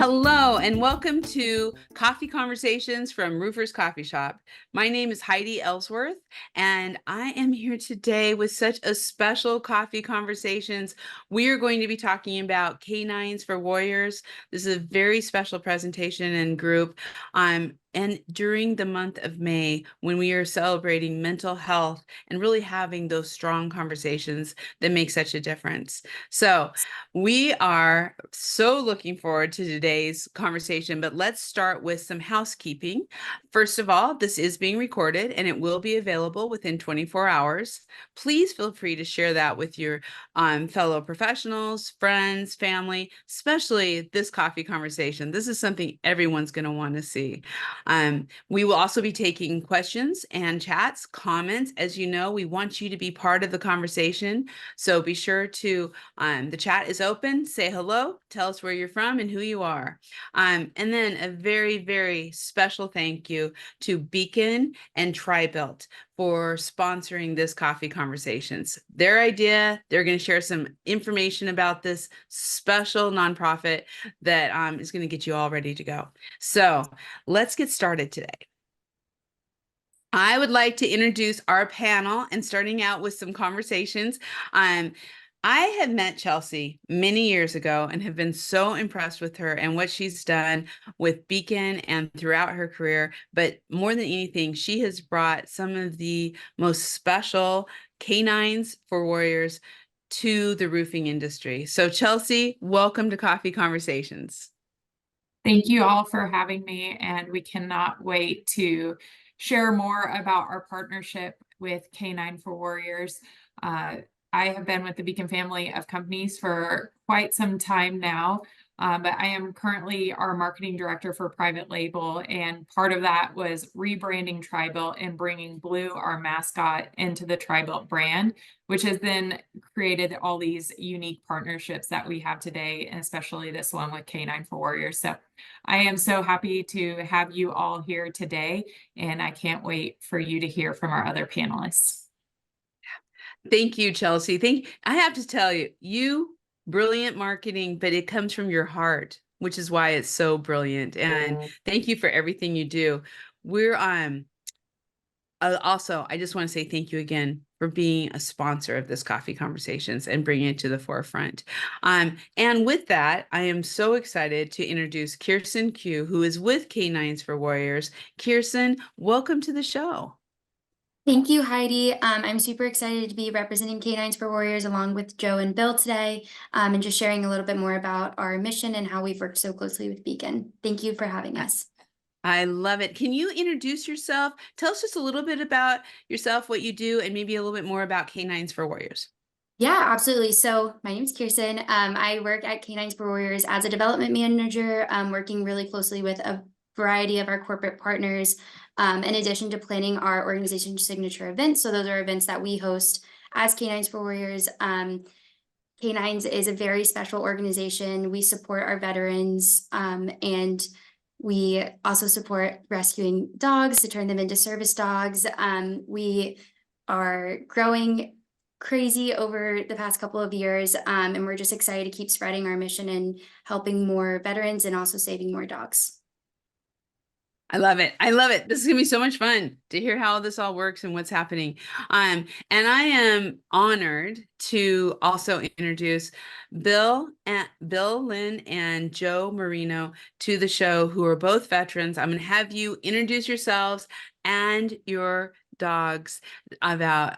Hello, and welcome to Coffee Conversations from Roofer's Coffee Shop. My name is Heidi Ellsworth, and I am here today with such a special coffee conversations. We are going to be talking about K9s for Warriors. This is a very special presentation and group. And during the month of May, when we are celebrating mental health and really having those strong conversations that make such a difference. So we are so looking forward to today's conversation, but let's start with some housekeeping. First of all, this is being recorded and it will be available within 24 hours. Please feel free to share that with your fellow professionals, friends, family, especially this coffee conversation. This is something everyone's going to want to see. We will also be taking questions and chats, comments. As you know, we want you to be part of the conversation. So be sure to, the chat is open, say hello, tell us where you're from and who you are. And then a very, very special thank you to Beacon and TriBuilt for sponsoring this coffee conversations. Their idea, they're going to share some information about this special nonprofit that is going to get you all ready to go. So let's get started today. I would like to introduce our panel and starting out with some conversations. I had met Chelsea many years ago and have been so impressed with her and what she's done with Beacon and throughout her career. But more than anything, she has brought some of the most special K9s for Warriors to the roofing industry. So Chelsea, welcome to Coffee Conversations. Thank you all for having me, and we cannot wait to share more about our partnership with K9 for Warriors. I have been with the Beacon family of companies for quite some time now, but I am currently our marketing director for private label, and part of that was rebranding TriBuilt and bringing Blue, our mascot, into the TriBuilt brand, which has then created all these unique partnerships that we have today, and especially this one with K9 for Warriors. So I am so happy to have you all here today, and I can't wait for you to hear from our other panelists. Thank you, Chelsea. I have to tell you, brilliant marketing, but it comes from your heart, which is why it's so brilliant. And thank you for everything you do. We're also, I just want to say thank you again for being a sponsor of this Coffee Conversations and bringing it to the forefront. And with that, I am so excited to introduce Kirsten Q, who is with K9s for Warriors. Kirsten, welcome to the show. Thank you, Heidi. I'm super excited to be representing K9s for Warriors along with Joe and Bill today, and just sharing a little bit more about our mission and how we've worked so closely with Beacon. Thank you for having us. I love it. Can you introduce yourself? Tell us just a little bit about yourself, what you do, and maybe a little bit more about K9s for Warriors. Yeah, absolutely. So my name is Kirsten. I work at K9s for Warriors as a development manager, working really closely with a variety of our corporate partners, in addition to planning our organization signature events. So those are events that we host as K9s for Warriors. K9s is a very special organization. We support our veterans, and we also support rescuing dogs to turn them into service dogs. We are growing crazy over the past couple of years, and we're just excited to keep spreading our mission and helping more veterans and also saving more dogs. I love it. I love it. This is gonna be so much fun to hear how this all works and what's happening. And I am honored to also introduce Bill, Lynn, and Joe Marino to the show, who are both veterans. I'm gonna have you introduce yourselves and your dogs about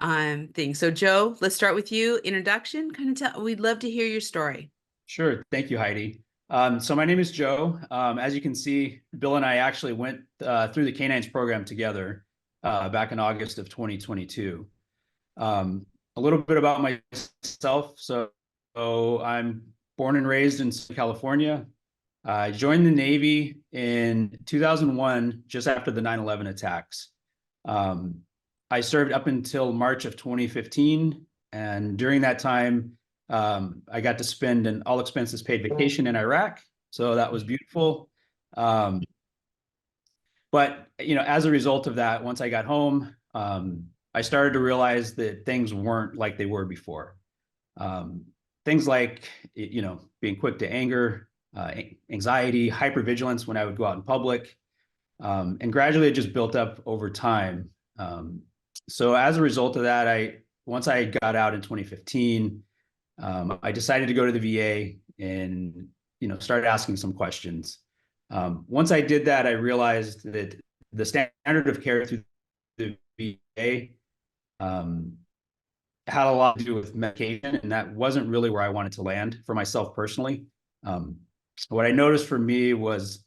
things. So Joe, let's start with you. Introduction, we'd love to hear your story. Sure. Thank you, Heidi. So my name is Joe. As you can see, Bill and I actually went through the K9s program together back in August of 2022. A little bit about myself. So I'm born and raised in California. I joined the Navy in 2001, just after the 9/11 attacks. I served up until March of 2015. And during that time, I got to spend an all expenses paid vacation in Iraq. So that was beautiful. But, as a result of that, once I got home, I started to realize that things weren't like they were before. Things like, being quick to anger, anxiety, hypervigilance when I would go out in public. And gradually it just built up over time. So as a result of that, once I got out in 2015, I decided to go to the VA and started asking some questions. Once I did that, I realized that the standard of care through the VA had a lot to do with medication, and that wasn't really where I wanted to land for myself personally. What I noticed for me was,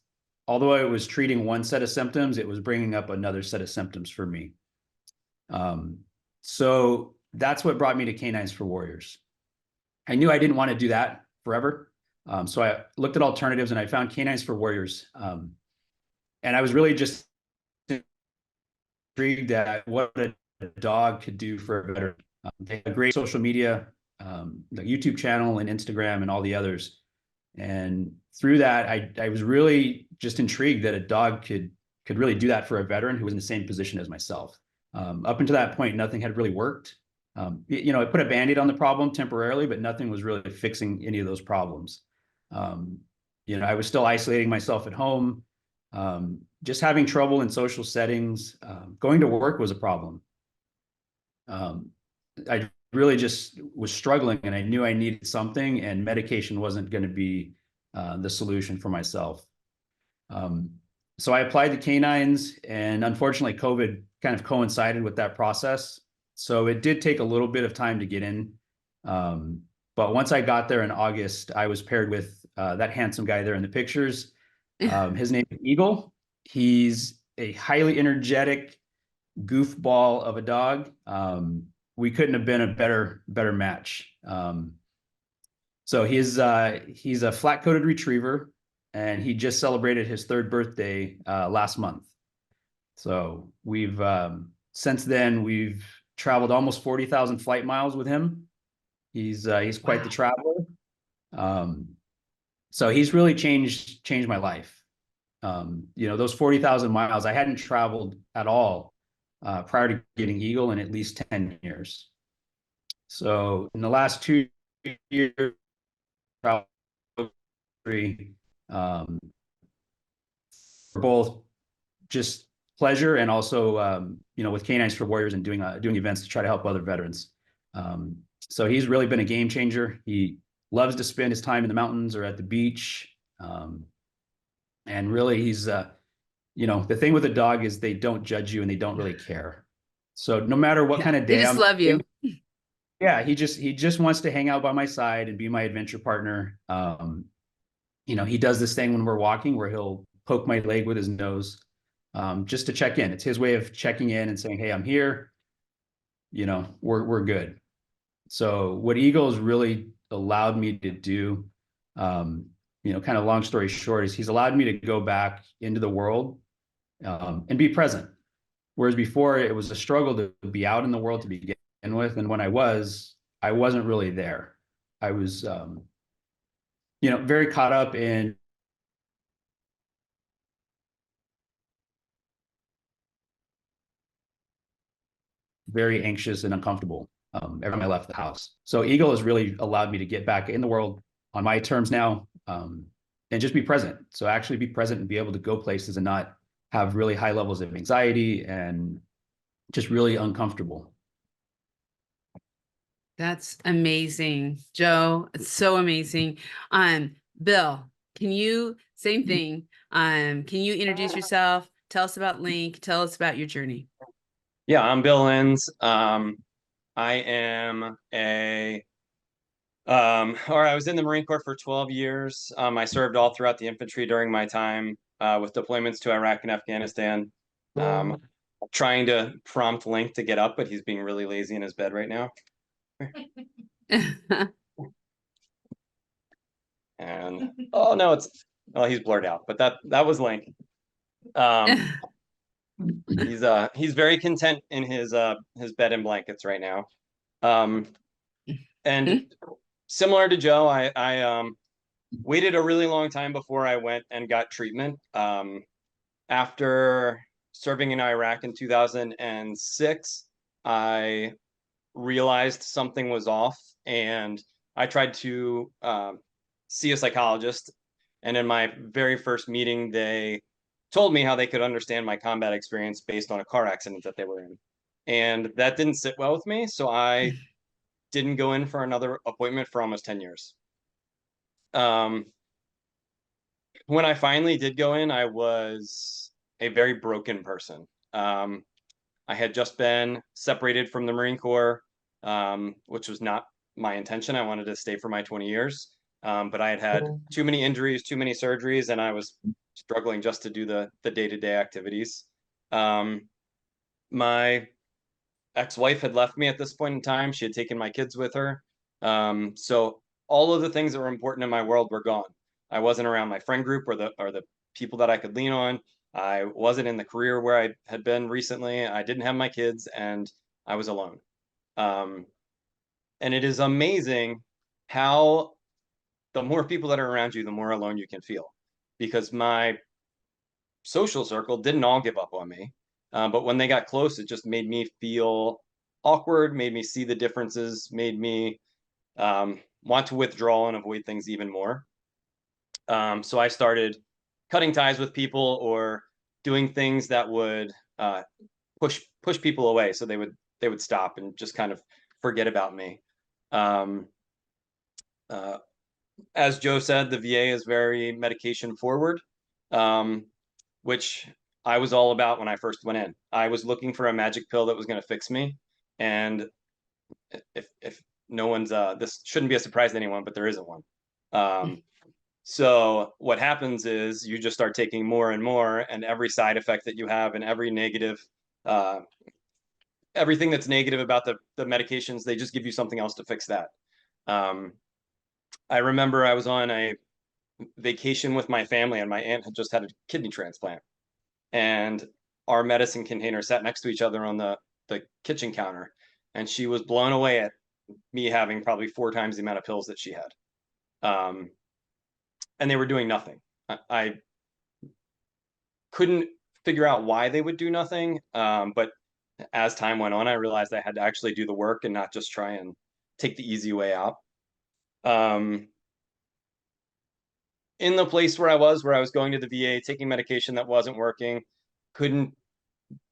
although I was treating one set of symptoms, it was bringing up another set of symptoms for me. So that's what brought me to K9s for Warriors. I knew I didn't want to do that forever. So I looked at alternatives and I found K9s for Warriors. And I was really just intrigued at what a dog could do for a veteran. They have a great social media, the YouTube channel and Instagram and all the others. And through that, I was really just intrigued that a dog could really do that for a veteran who was in the same position as myself. Up until that point, nothing had really worked. It put a Band-Aid on the problem temporarily, but nothing was really fixing any of those problems. I was still isolating myself at home, just having trouble in social settings. Going to work was a problem. I really just was struggling, and I knew I needed something, and medication wasn't going to be the solution for myself. So I applied to K9s, and unfortunately, COVID kind of coincided with that process. So it did take a little bit of time to get in. But once I got there in August, I was paired with that handsome guy there in the pictures. His name is Eagle. He's a highly energetic goofball of a dog. We couldn't have been a better match. So he's a flat-coated retriever, and he just celebrated his 3rd birthday last month. So since then we've traveled almost 40,000 flight miles with him. He's quite the traveler. So he's really changed my life. Those 40,000 miles, I hadn't traveled at all prior to getting Eagle in at least 10 years. So in the last 2 years, for both just pleasure and also, with K9s for Warriors and doing events to try to help other veterans. So he's really been a game changer. He loves to spend his time in the mountains or at the beach. And really he's, the thing with a dog is they don't judge you and they don't really care. So no matter what kind of day they just I'm love you. Yeah, he just wants to hang out by my side and be my adventure partner. He does this thing when we're walking where he'll poke my leg with his nose, just to check in. It's his way of checking in and saying, "Hey, I'm here. We're good." So what Eagles really allowed me to do, kind of long story short, is he's allowed me to go back into the world and be present. Whereas before it was a struggle to be out in the world to begin with. And when I wasn't really there. I was, very caught up in very anxious and uncomfortable every time I left the house. So Eagle has really allowed me to get back in the world on my terms now, and just be present. So actually be present and be able to go places and not have really high levels of anxiety and just really uncomfortable. That's amazing, Joe. It's so amazing. Bill, same thing. Can you introduce yourself? Tell us about Link. Tell us about your journey. Yeah, I'm Bill Lenz. I am I was in the Marine Corps for 12 years. I served all throughout the infantry during my time with deployments to Iraq and Afghanistan. Trying to prompt Link to get up, but he's being really lazy in his bed right now. And oh no, he's blurred out, but that was Link. He's very content in his bed and blankets right now. And similar to Joe, I waited a really long time before I went and got treatment. After serving in Iraq in 2006, I realized something was off, and I tried to see a psychologist. And in my very first meeting, they told me how they could understand my combat experience based on a car accident that they were in. And that didn't sit well with me. So I didn't go in for another appointment for almost 10 years. When I finally did go in, I was a very broken person. I had just been separated from the Marine Corps, which was not my intention. I wanted to stay for my 20 years. But I had had too many injuries, too many surgeries, and I was struggling just to do the day-to-day activities. My ex-wife had left me at this point in time. She had taken my kids with her. So all of the things that were important in my world were gone. I wasn't around my friend group or the people that I could lean on. I wasn't in the career where I had been recently. I didn't have my kids, and I was alone. And it is amazing how the more people that are around you, the more alone you can feel. Because my social circle didn't all give up on me. But when they got close, it just made me feel awkward, made me see the differences, made me want to withdraw and avoid things even more. So I started cutting ties with people or doing things that would push people away, so they would stop and just kind of forget about me. As Joe said, the VA is very medication forward, which I was all about when I first went in. I was looking for a magic pill that was going to fix me, and if no one's this shouldn't be a surprise to anyone, but there isn't one. So what happens is you just start taking more and more, and every side effect that you have and every negative, everything that's negative about the medications, they just give you something else to fix that. I remember I was on a vacation with my family, and my aunt had just had a kidney transplant, and our medicine containers sat next to each other on the kitchen counter, and she was blown away at me having probably 4 times the amount of pills that she had. And they were doing nothing. I couldn't figure out why they would do nothing. But as time went on, I realized I had to actually do the work and not just try and take the easy way out. In the place where I was going to the VA, taking medication that wasn't working, couldn't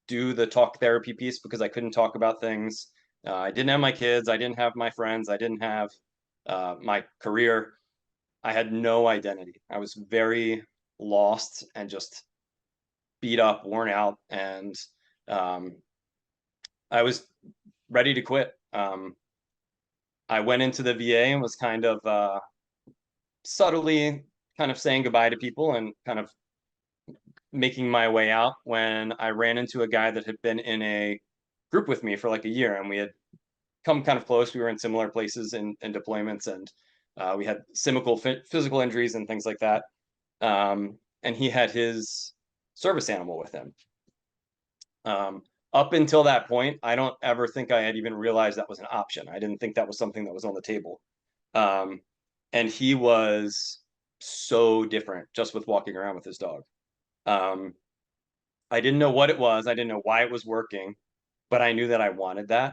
do the talk therapy piece because I couldn't talk about things. I didn't have my kids. I didn't have my friends. I didn't have my career. I had no identity. I was very lost and just beat up, worn out, and I was ready to quit. I went into the VA and was kind of subtly kind of saying goodbye to people and kind of making my way out when I ran into a guy that had been in a group with me for like a year, and we had come kind of close. We were in similar places in deployments, and we had physical injuries and things like that. And he had his service animal with him. Up until that point, I don't ever think I had even realized that was an option. I didn't think that was something that was on the table. And he was so different just with walking around with his dog. I didn't know what it was. I didn't know why it was working, but I knew that I wanted that.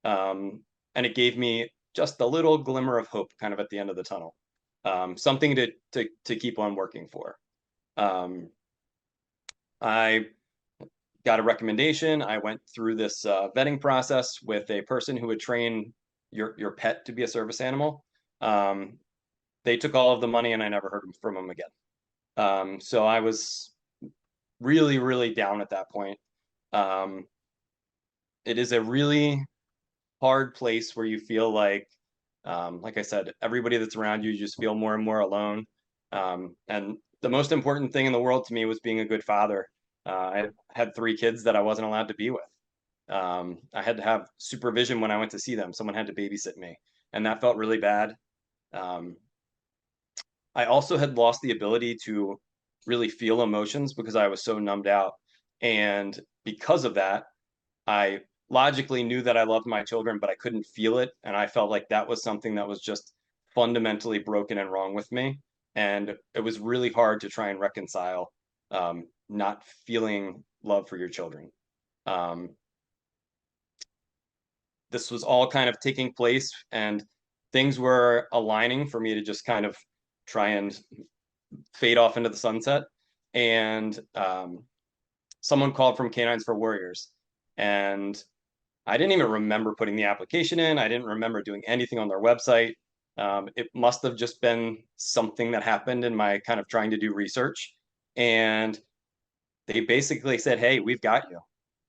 And it gave me just a little glimmer of hope kind of at the end of the tunnel. Something to keep on working for. I got a recommendation. I went through this vetting process with a person who would train your pet to be a service animal. They took all of the money, and I never heard from them again. So I was really, really down at that point. It is a really hard place where you feel like I said, everybody that's around you just feel more and more alone. And the most important thing in the world to me was being a good father. I had 3 kids that I wasn't allowed to be with. I had to have supervision when I went to see them. Someone had to babysit me, and that felt really bad. I also had lost the ability to really feel emotions because I was so numbed out. And because of that, I logically knew that I loved my children, but I couldn't feel it. And I felt like that was something that was just fundamentally broken and wrong with me. And it was really hard to try and reconcile not feeling love for your children. This was all kind of taking place, and things were aligning for me to just kind of try and fade off into the sunset. And someone called from K9s for Warriors, and I didn't even remember putting the application in. I didn't remember doing anything on their website. It must have just been something that happened in my kind of trying to do research. And they basically said, hey, we've got you.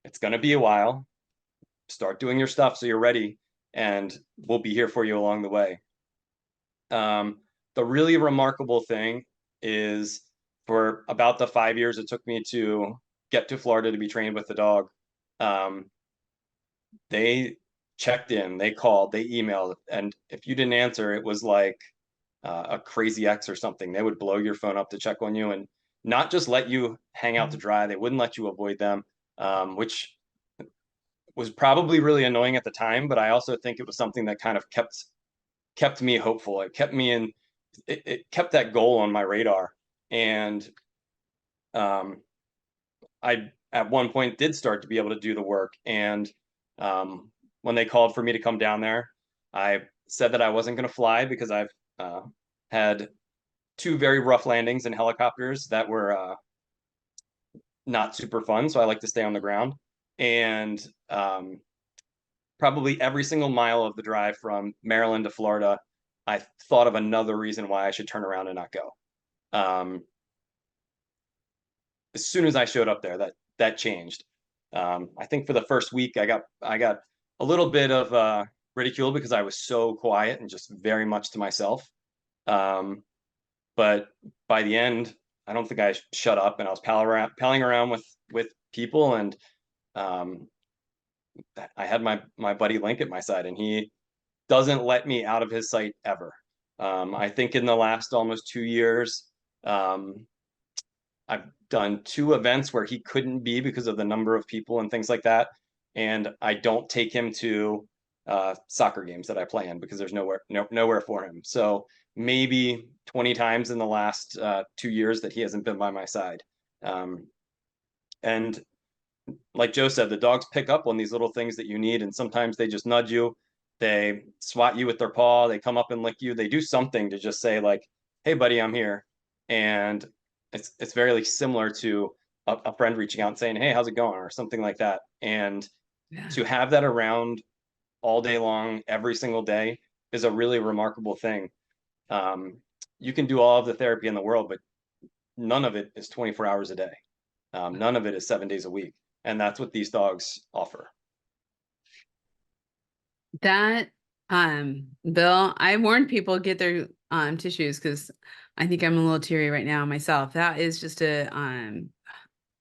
It's going to be a while. Start doing your stuff so you're ready, and we'll be here for you along the way. The really remarkable thing is, for about the 5 years it took me to get to Florida to be trained with the dog, they checked in, they called, they emailed, and if you didn't answer, it was like a crazy ex or something. They would blow your phone up to check on you and not just let you hang out to dry. They wouldn't let you avoid them, which was probably really annoying at the time, but I also think it was something that kind of kept me hopeful. It kept me in, it kept that goal on my radar. And I at one point did start to be able to do the work. And when they called for me to come down there, I said that I wasn't going to fly because I've had 2 very rough landings in helicopters that were not super fun. So I like to stay on the ground. And probably every single mile of the drive from Maryland to Florida, I thought of another reason why I should turn around and not go. As soon as I showed up there, that changed. I think for the first week, I got a little bit of ridicule because I was so quiet and just very much to myself. But by the end, I don't think I shut up, and I was palling around with people, and I had my buddy Link at my side, and he doesn't let me out of his sight ever. I think in the last almost 2 years, I've done 2 events where he couldn't be because of the number of people and things like that. And I don't take him to soccer games that I play in because there's nowhere for him. So maybe 20 times in the last 2 years that he hasn't been by my side. And like Joe said, the dogs pick up on these little things that you need, and sometimes they just nudge you. They swat you with their paw. They come up and lick you. They do something to just say like, hey, buddy, I'm here. And it's very similar to a friend reaching out and saying, hey, how's it going? Or something like that. And to have that around all day long, every single day, is a really remarkable thing. You can do all of the therapy in the world, but none of it is 24 hours a day. None of it is 7 days a week. And that's what these dogs offer. That, Bill, I warned people get their tissues because I think I'm a little teary right now myself. That is just an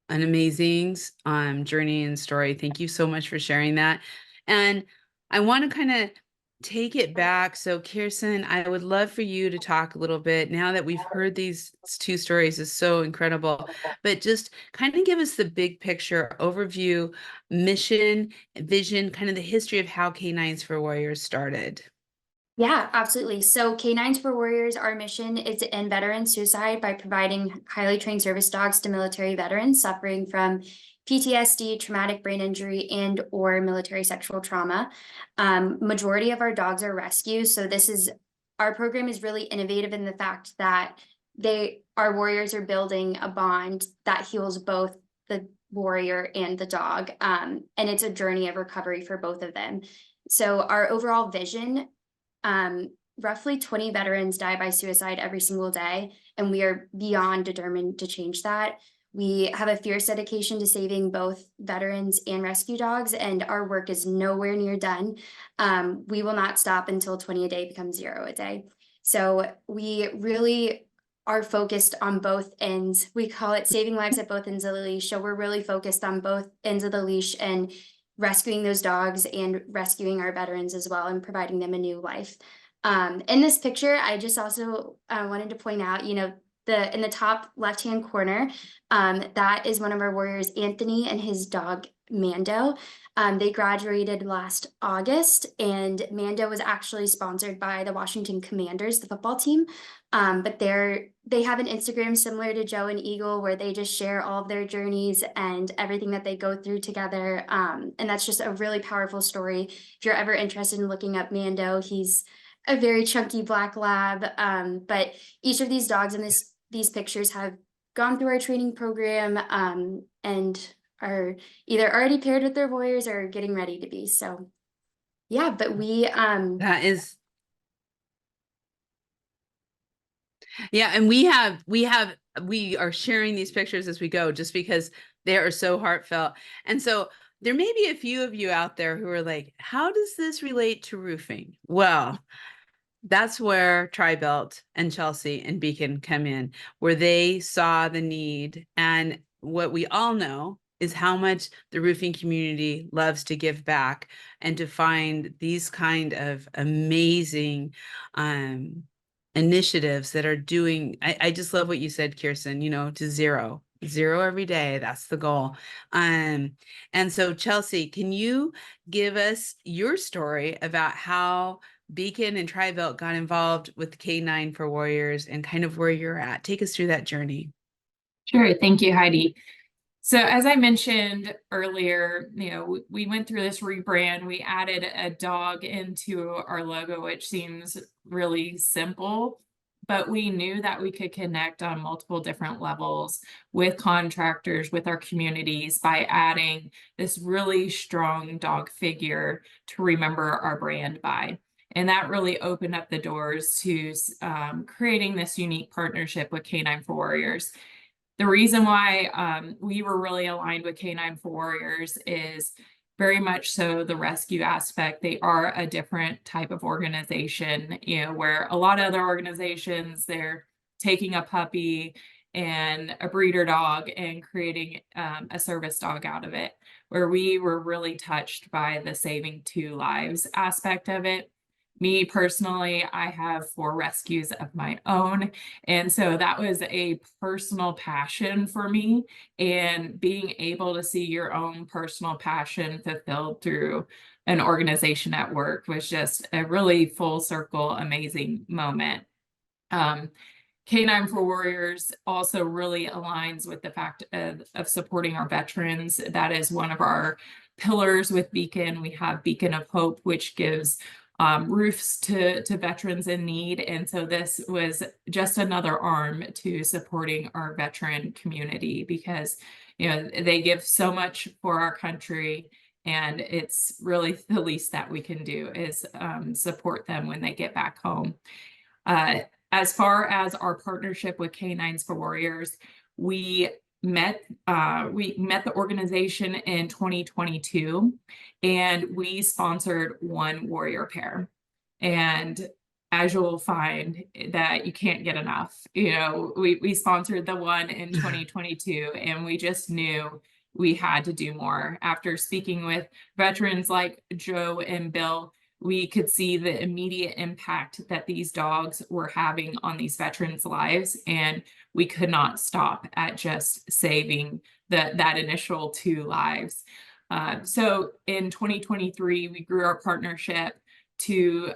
amazing journey and story. Thank you so much for sharing that. And I want to kind of take it back. So Kirsten, I would love for you to talk a little bit now that we've heard these 2 stories is so incredible, but just kind of give us the big picture overview, mission, vision, kind of the history of how K9s for Warriors started. Yeah, absolutely. So K9s for Warriors, our mission is to end veteran suicide by providing highly trained service dogs to military veterans suffering from PTSD, traumatic brain injury, and or military sexual trauma. Majority of our dogs are rescues. So our program is really innovative in the fact that our warriors are building a bond that heals both the warrior and the dog. And it's a journey of recovery for both of them. So our overall vision, roughly 20 veterans die by suicide every single day, and we are beyond determined to change that. We have a fierce dedication to saving both veterans and rescue dogs, and our work is nowhere near done. We will not stop until 20 a day becomes 0 a day. So we really are focused on both ends. We call it saving lives at both ends of the leash. So we're really focused on both ends of the leash and rescuing those dogs and rescuing our veterans as well and providing them a new life. In this picture, I just also wanted to point out, in the top left-hand corner, that is one of our warriors, Anthony, and his dog, Mando. They graduated last August, and Mando was actually sponsored by the Washington Commanders, the football team. But they have an Instagram similar to Joe and Eagle where they just share all of their journeys and everything that they go through together. And that's just a really powerful story. If you're ever interested in looking up Mando, he's a very chunky black lab. But each of these dogs in this these pictures have gone through our training program and are either already paired with their warriors or getting ready to be. So yeah, but That is, yeah, and we are sharing these pictures as we go just because they are so heartfelt. And so there may be a few of you out there who are like, how does this relate to roofing? Well, that's where Tri-Belt and Chelsea and Beacon come in, where they saw the need. And what we all know is how much the roofing community loves to give back and to find these kind of amazing initiatives that are doing, I just love what you said, Kirsten, to zero every day. That's the goal. And so Chelsea, can you give us your story about how Beacon and Tri-Belt got involved with K9 for Warriors and kind of where you're at? Take us through that journey. Sure. Thank you, Heidi. So as I mentioned earlier, we went through this rebrand. We added a dog into our logo, which seems really simple, but we knew that we could connect on multiple different levels with contractors, with our communities by adding this really strong dog figure to remember our brand by. And that really opened up the doors to creating this unique partnership with K9 for Warriors. The reason why we were really aligned with K9 for Warriors is very much so the rescue aspect. They are a different type of organization, where a lot of other organizations, they're taking a puppy and a breeder dog and creating a service dog out of it, where we were really touched by the saving 2 lives aspect of it. Me personally, I have 4 rescues of my own. And so that was a personal passion for me. And being able to see your own personal passion fulfilled through an organization at work was just a really full circle, amazing moment. K9 for Warriors also really aligns with the fact of supporting our veterans. That is one of our pillars with Beacon. We have Beacon of Hope, which gives roofs to veterans in need. And so this was just another arm to supporting our veteran community because, they give so much for our country, and it's really the least that we can do is support them when they get back home. As far as our partnership with K9s for Warriors, we met the organization in 2022, and we sponsored 1 warrior pair. And as you'll find that you can't get enough, we sponsored the one in 2022, and we just knew we had to do more. After speaking with veterans like Joe and Bill, we could see the immediate impact that these dogs were having on these veterans' lives, and we could not stop at just saving that initial 2 lives. So in 2023, we grew our partnership to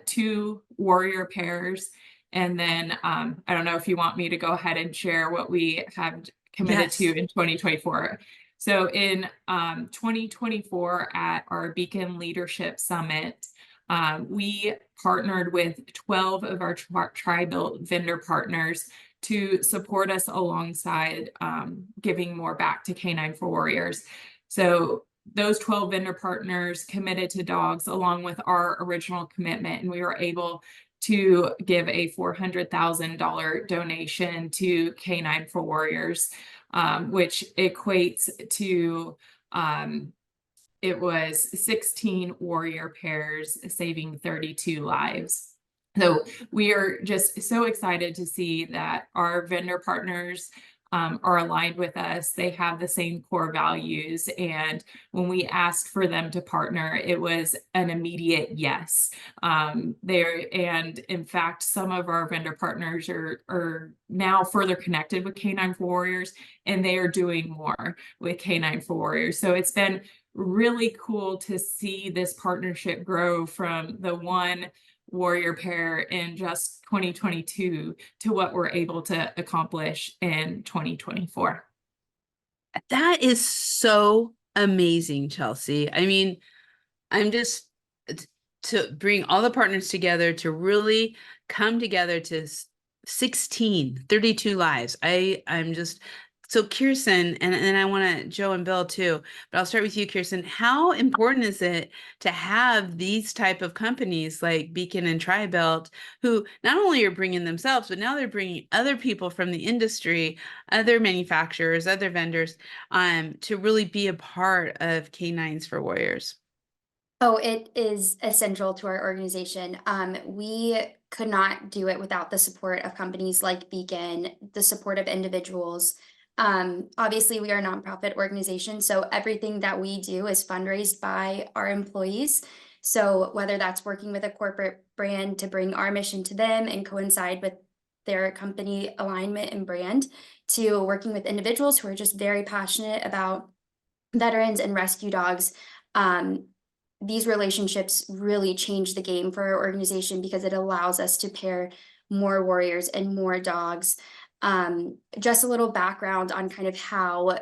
2 warrior pairs. And then I don't know if you want me to go ahead and share what we have committed to in 2024. So in 2024 at our Beacon Leadership Summit, we partnered with 12 of our Tri-Belt vendor partners to support us alongside giving more back to K9 for Warriors. So those 12 vendor partners committed to dogs along with our original commitment, and we were able to give a $400,000 donation to K9 for Warriors, which equates to it was 16 warrior pairs saving 32 lives. So we are just so excited to see that our vendor partners are aligned with us. They have the same core values. And when we asked for them to partner, it was an immediate yes. And in fact, some of our vendor partners are now further connected with K9 for Warriors, and they are doing more with K9 for Warriors. So it's been really cool to see this partnership grow from the 1 warrior pair in just 2022 to what we're able to accomplish in 2024. That is so amazing, Chelsea. I mean, I'm just to bring all the partners together to really come together to 32 lives. I'm just so Kirsten, and I want to Joe and Bill too, but I'll start with you, Kirsten. How important is it to have these type of companies like Beacon and Tri-Belt, who not only are bringing themselves, but now they're bringing other people from the industry, other manufacturers, other vendors, to really be a part of K9s for Warriors? Oh, it is essential to our organization. We could not do it without the support of companies like Beacon, the support of individuals. Obviously, we are a nonprofit organization, so everything that we do is fundraised by our employees. So whether that's working with a corporate brand to bring our mission to them and coincide with their company alignment and brand, to working with individuals who are just very passionate about veterans and rescue dogs. Um, these relationships really change the game for our organization because it allows us to pair more warriors and more dogs. Just a little background on kind of how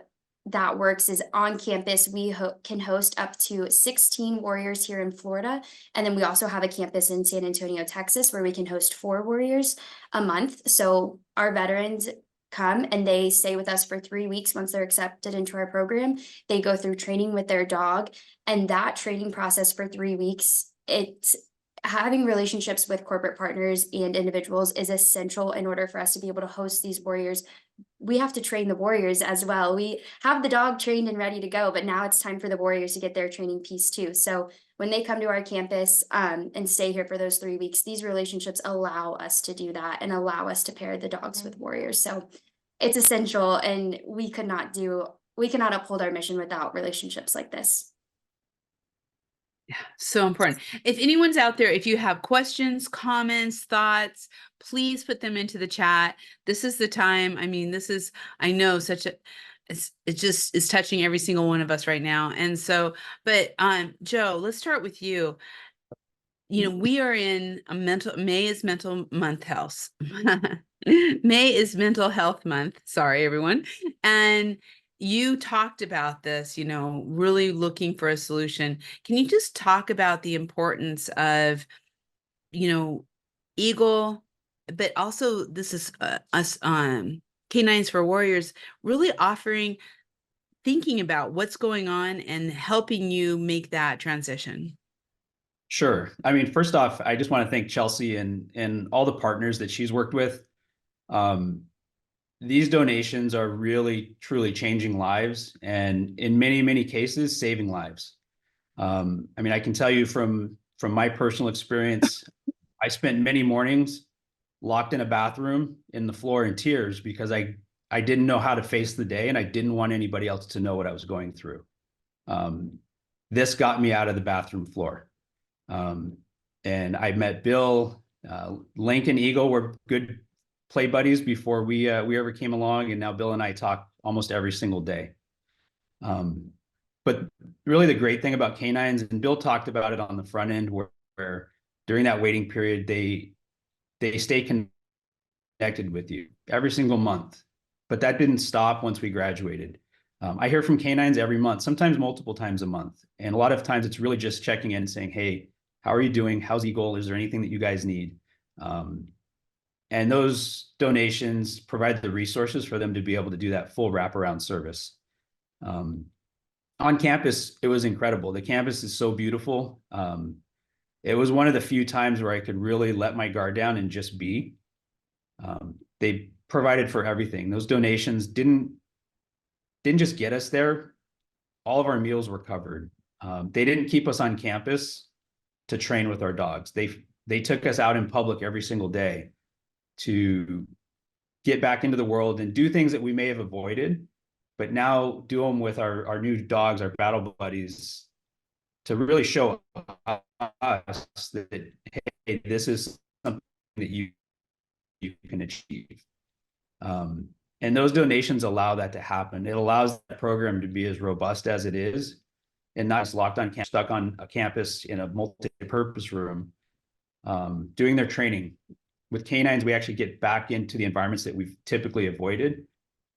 that works is on campus, we can host up to 16 warriors here in Florida. And then we also have a campus in San Antonio, Texas, where we can host 4 warriors a month. So our veterans come and they stay with us for 3 weeks. Once they're accepted into our program, they go through training with their dog, and that training process for 3 weeks, it's having relationships with corporate partners and individuals is essential in order for us to be able to host these warriors. We have to train the warriors as well. We have the dog trained and ready to go, but now it's time for the warriors to get their training piece too. So when they come to our campus and stay here for those 3 weeks, these relationships allow us to do that and allow us to pair the dogs with warriors. So it's essential, and we cannot uphold our mission without relationships like this. Yeah, so important. If anyone's out there, if you have questions, comments, thoughts, please put them into the chat. This is the time. I mean, this is, I know, such a, it just is touching every single one of us right now. And so, but Joe, let's start with you. You know, we are in a May is mental month health. May is mental health month. Sorry, everyone. And you talked about this, you know, really looking for a solution. Can you just talk about the importance of, you know, Eagle, but also this is us K9s for Warriors really offering, thinking about what's going on and helping you make that transition? Sure. I mean, first off, I just want to thank Chelsea and all the partners that she's worked with. These donations are really, truly changing lives, and in many, many cases, saving lives. I mean, I can tell you from my personal experience, I spent many mornings locked in a bathroom in the floor in tears because I didn't know how to face the day, and I didn't want anybody else to know what I was going through. This got me out of the bathroom floor. And I met Bill, Link and Eagle were good play buddies before we ever came along, and now Bill and I talk almost every single day. But really the great thing about K9s, and Bill talked about it on the front end, where during that waiting period, they stay connected with you every single month. But that didn't stop once we graduated. I hear from K9s every month, sometimes multiple times a month. And a lot of times it's really just checking in and saying, hey, how are you doing? How's Eagle? Is there anything that you guys need? And those donations provide the resources for them to be able to do that full wraparound service. On campus, it was incredible. The campus is so beautiful. It was one of the few times where I could really let my guard down and just be. They provided for everything. Those donations didn't just get us there. All of our meals were covered. They didn't keep us on campus to train with our dogs. They took us out in public every single day to get back into the world and do things that we may have avoided, but now do them with our new dogs, our battle buddies, to really show us that, hey, this is something that you can achieve. And those donations allow that to happen. It allows the program to be as robust as it is, and not just locked on stuck on a campus in a multi-purpose room, doing their training. With K9s, we actually get back into the environments that we've typically avoided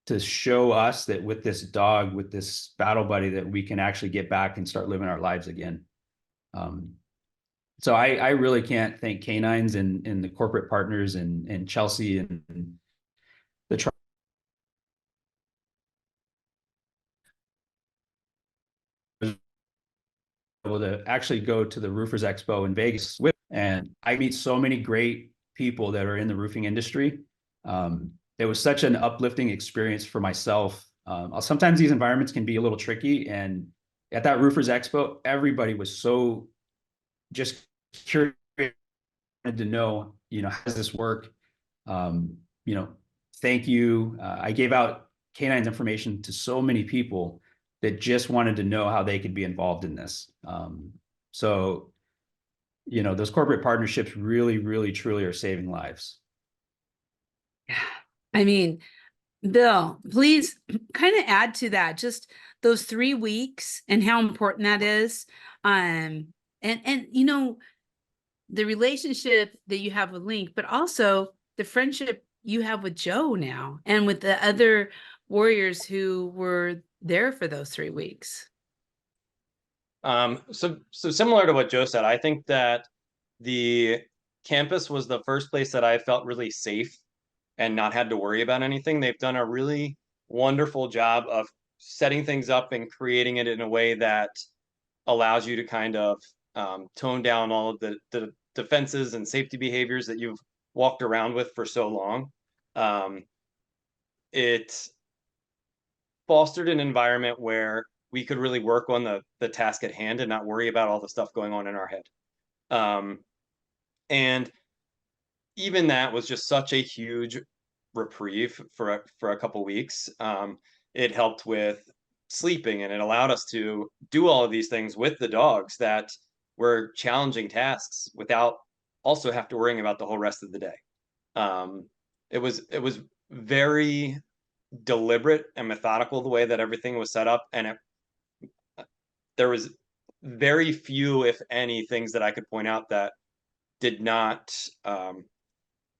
to show us that with this dog, with this battle buddy, that we can actually get back and start living our lives again. So I really can't thank K9s and the corporate partners and Chelsea and the able to actually go to the Roofers Expo in Vegas with, and I meet so many great people that are in the roofing industry. It was such an uplifting experience for myself. Sometimes these environments can be a little tricky, and at that Roofers Expo, everybody was so just curious to know, how does this work? Um, you know, Thank you. I gave out K9's information to so many people that just wanted to know how they could be involved in this. So, those corporate partnerships really, really, truly are saving lives. Yeah. I mean, Bill, please kind of add to that, just those 3 weeks and how important that is. And the relationship that you have with Link, but also the friendship you have with Joe now and with the other warriors who were there for those 3 weeks. So similar to what Joe said, I think that the campus was the first place that I felt really safe and not had to worry about anything. They've done a really wonderful job of setting things up and creating it in a way that allows you to kind of tone down all of the defenses and safety behaviors that you've walked around with for so long. It fostered an environment where we could really work on the task at hand and not worry about all the stuff going on in our head. And even that was just such a huge reprieve for a couple weeks. It helped with sleeping, and it allowed us to do all of these things with the dogs that were challenging tasks without also have to worrying about the whole rest of the day. It was very deliberate and methodical the way that everything was set up, and there was very few, if any, things that I could point out that did not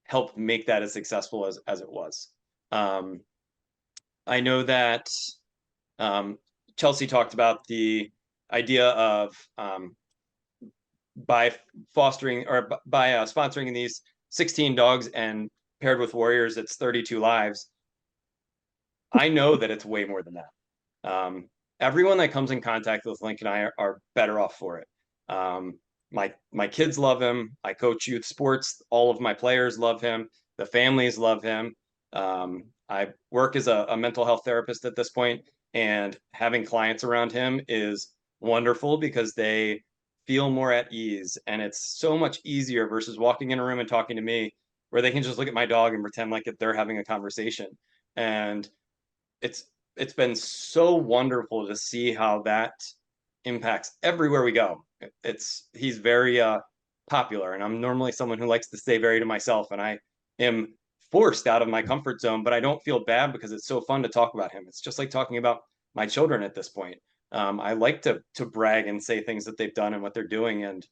help make that as successful as it was. I know that Chelsea talked about the idea of by fostering or by sponsoring these 16 dogs and paired with warriors, it's 32 lives. I know that it's way more than that. Everyone that comes in contact with Link and I are better off for it. My kids love him. I coach youth sports. All of my players love him. The families love him. I work as a mental health therapist at this point, and having clients around him is wonderful because they feel more at ease, and it's so much easier versus walking in a room and talking to me, where they can just look at my dog and pretend like they're having a conversation. And it's been so wonderful to see how that impacts everywhere we go. He's very popular, and I'm normally someone who likes to stay very to myself, and I am forced out of my comfort zone, but I don't feel bad because it's so fun to talk about him. It's just like talking about my children at this point. I like to brag and say things that they've done and what they're doing, and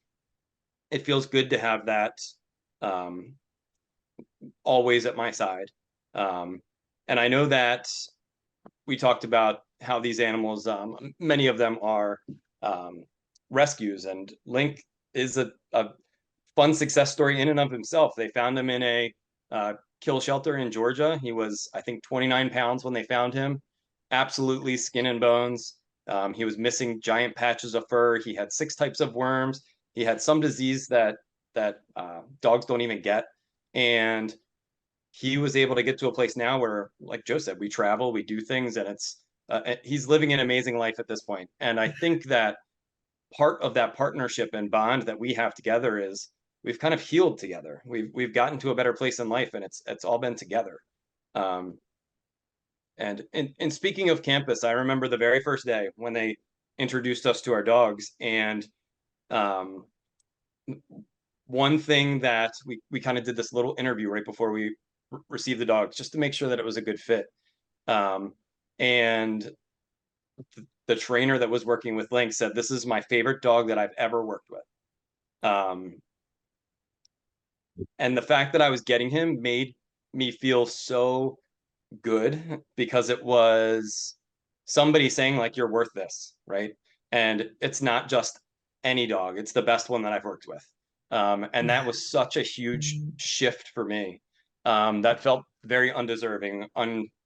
it feels good to have that always at my side. And I know that we talked about how these animals, many of them are rescues, and Link is a fun success story in and of himself. They found him in a kill shelter in Georgia. He was, I think, 29 pounds when they found him, absolutely skin and bones. He was missing giant patches of fur. He had 6 types of worms. He had some disease that dogs don't even get, and he was able to get to a place now where, like Joe said, we travel, we do things, and he's living an amazing life at this point. And I think that part of that partnership and bond that we have together is we've kind of healed together. We've gotten to a better place in life, and it's all been together. And speaking of campus, I remember the very first day when they introduced us to our dogs, and one thing that we kind of did this little interview right before we received the dogs, just to make sure that it was a good fit. And the trainer that was working with Link said, "This is my favorite dog that I've ever worked with." And the fact that I was getting him made me feel so good, because it was somebody saying, like, you're worth this, right? And it's not just any dog, it's the best one that I've worked with. And that was such a huge shift for me. That felt very undeserving,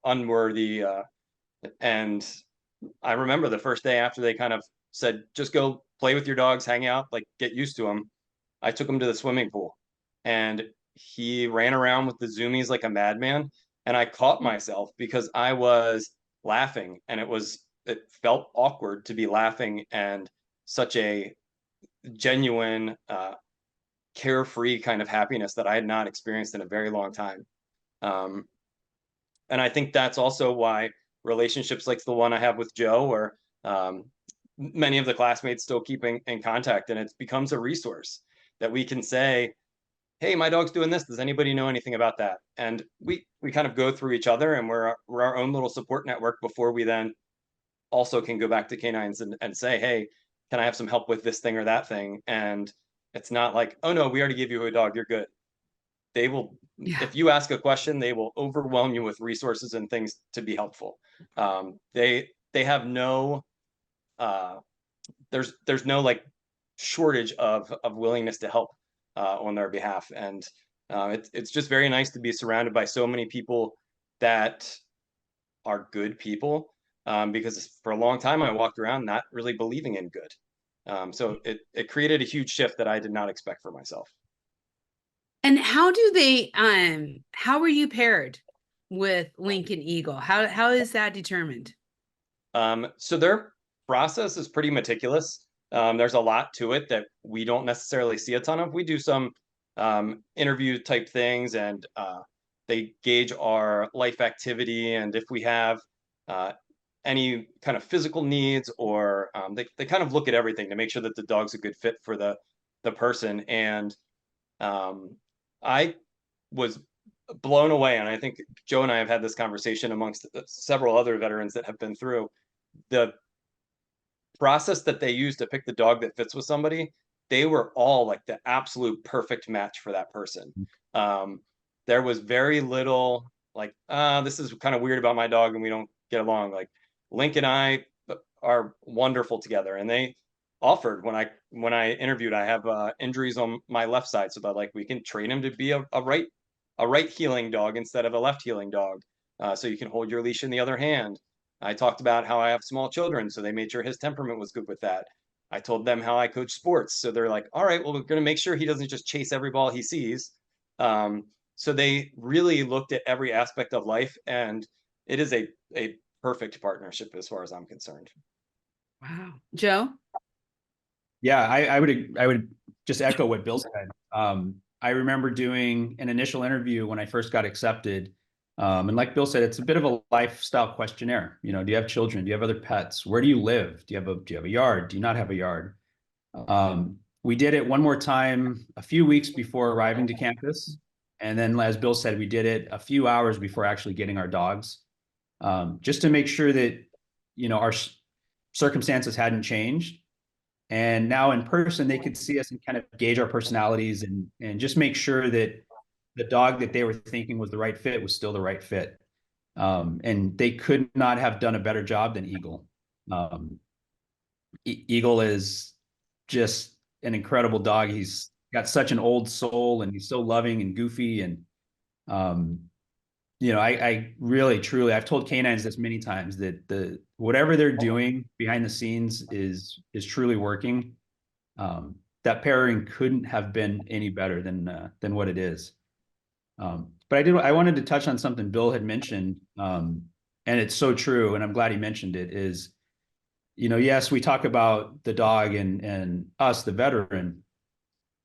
unworthy. And I remember the first day after they kind of said, just go play with your dogs, hang out, like get used to them. I took him to the swimming pool and he ran around with the zoomies like a madman. And I caught myself because I was laughing and it felt awkward to be laughing and such a genuine, carefree kind of happiness that I had not experienced in a very long time. Um, and I think that's also why relationships like the one I have with Joe, or many of the classmates still keep in contact, and it becomes a resource that we can say, hey, my dog's doing this. Does anybody know anything about that? And we kind of go through each other, and we're our own little support network before we then also can go back to K9s and say, hey, can I have some help with this thing or that thing? And it's not like, oh no, we already gave you a dog, you're good. They will, Yeah. if you ask a question, they will overwhelm you with resources and things to be helpful. They have no, there's no like shortage of willingness to help on their behalf. And it's just very nice to be surrounded by so many people that are good people, because for a long time I walked around not really believing in good. So it created a huge shift that I did not expect for myself. And how were you paired with Lincoln Eagle? How is that determined? So their process is pretty meticulous. There's a lot to it that we don't necessarily see a ton of. We do some interview type things, and they gauge our life activity, and if we have any kind of physical needs, or they kind of look at everything to make sure that the dog's a good fit for the person. And I was blown away, and I think Joe and I have had this conversation amongst several other veterans that have been through the process that they use to pick the dog that fits with somebody. They were all like the absolute perfect match for that person. There was very little like, this is kind of weird about my dog and we don't get along. Like Link and I are wonderful together, and they offered when I interviewed, I have injuries on my left side, so that like we can train him to be a right heeling dog instead of a left heeling dog. So you can hold your leash in the other hand. I talked about how I have small children, so they made sure his temperament was good with that. I told them how I coach sports, so they're like, all right, well, we're going to make sure he doesn't just chase every ball he sees. So they really looked at every aspect of life, and it is a perfect partnership as far as I'm concerned. Wow. Joe? Yeah, I would just echo what Bill said. I remember doing an initial interview when I first got accepted. And like Bill said, it's a bit of a lifestyle questionnaire. You know, do you have children? Do you have other pets? Where do you live? Do you have a yard? Do you not have a yard? We did it one more time a few weeks before arriving to campus. And then, as Bill said, we did it a few hours before actually getting our dogs, just to make sure that, you know, our circumstances hadn't changed. And now in person, they could see us and kind of gauge our personalities and just make sure that the dog that they were thinking was the right fit was still the right fit. And they could not have done a better job than Eagle. Eagle is just an incredible dog. He's got such an old soul, and he's so loving and goofy. And, you know, I really, truly, I've told K9s this many times, that whatever they're doing behind the scenes is truly working. That pairing couldn't have been any better than what it is. But I wanted to touch on something Bill had mentioned, and it's so true, and I'm glad he mentioned it, is, you know, yes, we talk about the dog and us, the veteran,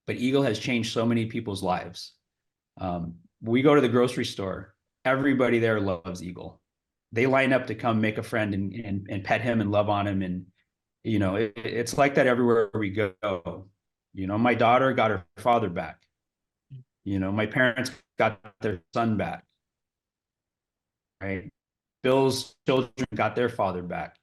but Eagle has changed so many people's lives. We go to the grocery store, everybody there loves Eagle. They line up to come make a friend and pet him and love on him. And, you know, it's like that everywhere we go. You know, my daughter got her father back. You know, my parents got their son back. Right. Bill's children got their father back.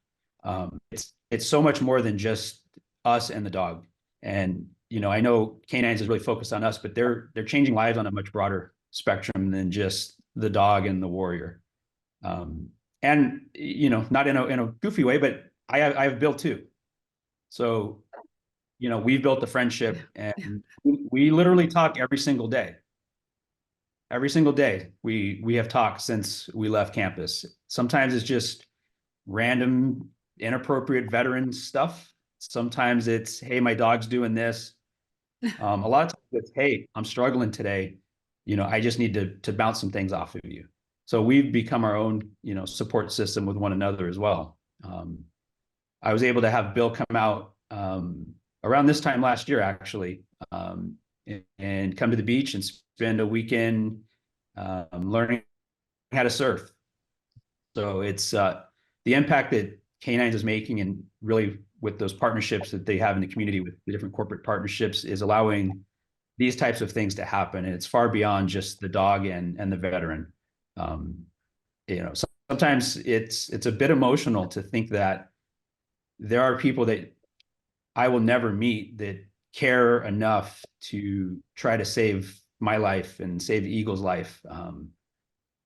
It's so much more than just us and the dog. And, you know, I know K9s is really focused on us, but they're changing lives on a much broader spectrum than just the dog and the warrior. And, you know, not in a goofy way, but I have Bill too. So, we've built a friendship, and we literally talk every single day. Every single day we have talked since we left campus. Sometimes it's just random, inappropriate veteran stuff. Sometimes it's, hey, my dog's doing this. A lot of times it's, hey, I'm struggling today. I just need to bounce some things off of you. So we've become our own, support system with one another as well. I was able to have Bill come out around this time last year, actually, and come to the beach and spend a weekend learning how to surf. So it's the impact that K9s is making, and really with those partnerships that they have in the community with the different corporate partnerships, is allowing these types of things to happen. And it's far beyond just the dog and the veteran. Sometimes it's a bit emotional to think that there are people that I will never meet that care enough to try to save my life and save Eagle's life.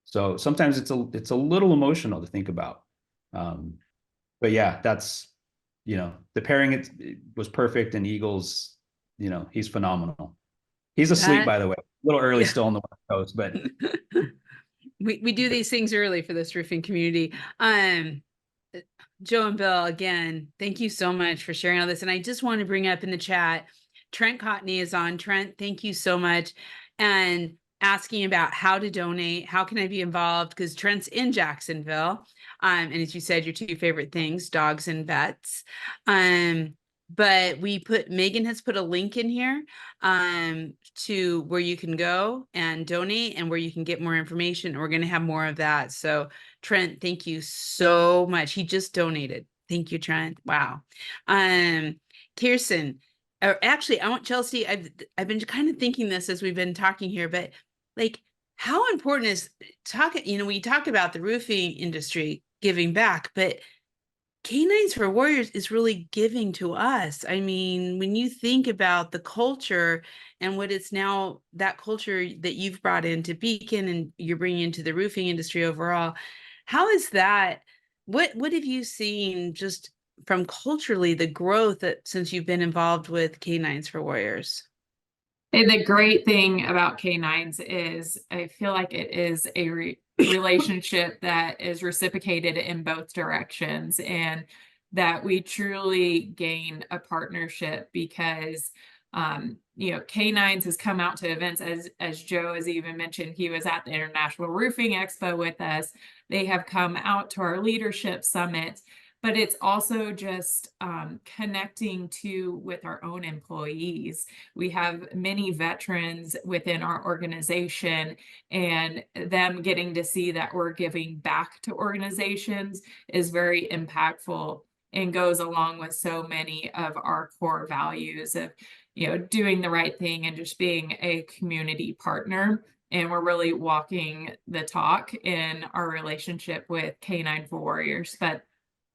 So sometimes it's a little emotional to think about. But yeah, that's, the pairing it was perfect, and Eagles, he's phenomenal. He's asleep, by the way. A little early still on the West Coast, but we do these things early for this roofing community. Joe and Bill, again, thank you so much for sharing all this. And I just want to bring up in the chat, Trent Cotney is on. Trent, thank you so much. And asking about how to donate, how can I be involved? Because Trent's in Jacksonville. And as you said, your two favorite things, dogs and vets. But Megan has put a link in here to where you can go and donate and where you can get more information. And we're going to have more of that. So Trent, thank you so much. He just donated. Thank you, Trent. Wow. Kirsten, or actually, I want Chelsea. I've been kind of thinking this as we've been talking here, but like, how important is we talk about the roofing industry giving back, but K9s for Warriors is really giving to us. I mean, when you think about the culture and what it's now, that culture that you've brought into Beacon and you're bringing into the roofing industry overall, how is that? What have you seen just from culturally the growth that since you've been involved with K9s for Warriors? And the great thing about K9s is I feel like it is a relationship that is reciprocated in both directions, and that we truly gain a partnership because K9s has come out to events, as Joe has even mentioned. He was at the International Roofing Expo with us. They have come out to our leadership summit. But it's also just connecting with our own employees. We have many veterans within our organization, and them getting to see that we're giving back to organizations is very impactful and goes along with so many of our core values of, doing the right thing and just being a community partner. And we're really walking the talk in our relationship with K9 for Warriors. But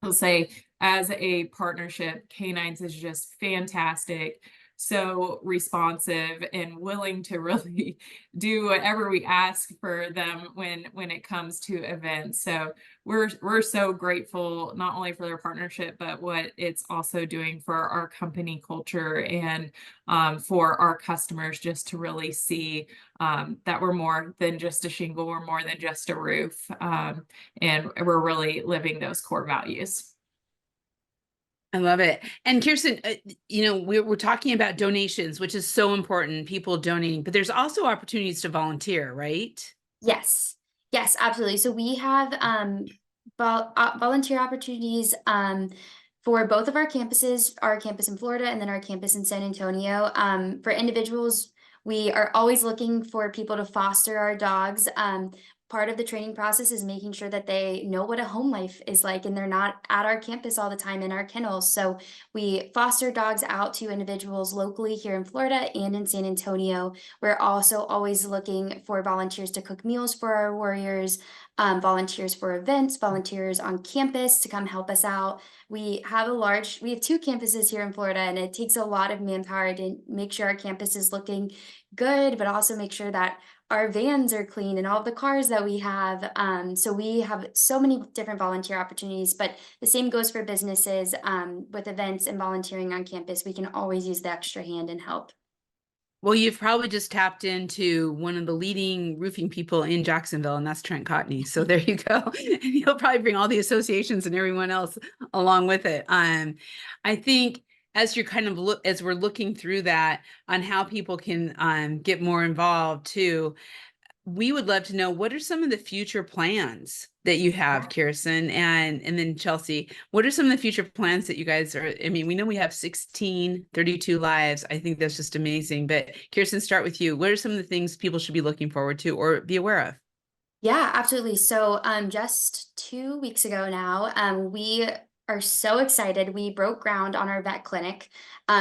I'll say, as a partnership, K9s is just fantastic, so responsive and willing to really do whatever we ask for them when it comes to events. So we're so grateful not only for their partnership, but what it's also doing for our company culture and for our customers, just to really see that we're more than just a shingle, we're more than just a roof, and we're really living those core values. I love it. And Kirsten, we're talking about donations, which is so important, people donating, but there's also opportunities to volunteer, right? Yes. Yes, absolutely. So we have volunteer opportunities for both of our campuses, our campus in Florida and then our campus in San Antonio. For individuals, we are always looking for people to foster our dogs. Part of the training process is making sure that they know what a home life is like, and they're not at our campus all the time in our kennels. So we foster dogs out to individuals locally here in Florida and in San Antonio. We're also always looking for volunteers to cook meals for our warriors. volunteers for events, volunteers on campus to come help us out. We have two campuses here in Florida, and it takes a lot of manpower to make sure our campus is looking good, but also make sure that our vans are clean and all of the cars that we have. So we have so many different volunteer opportunities, but the same goes for businesses with events and volunteering on campus. We can always use the extra hand and help. Well, you've probably just tapped into one of the leading roofing people in Jacksonville, and that's Trent Cotney. So there you go. And he'll probably bring all the associations and everyone else along with it. I think as you're kind of as we're looking through that on how people can get more involved too, we would love to know, what are some of the future plans that you have, Kirsten, and then Chelsea? What are some of the future plans that you guys are? I mean, we know we have 32 lives. I think that's just amazing. But Kirsten, start with you. What are some of the things people should be looking forward to or be aware of? Yeah, absolutely. So, just 2 weeks ago now, we are so excited. We broke ground on our vet clinic.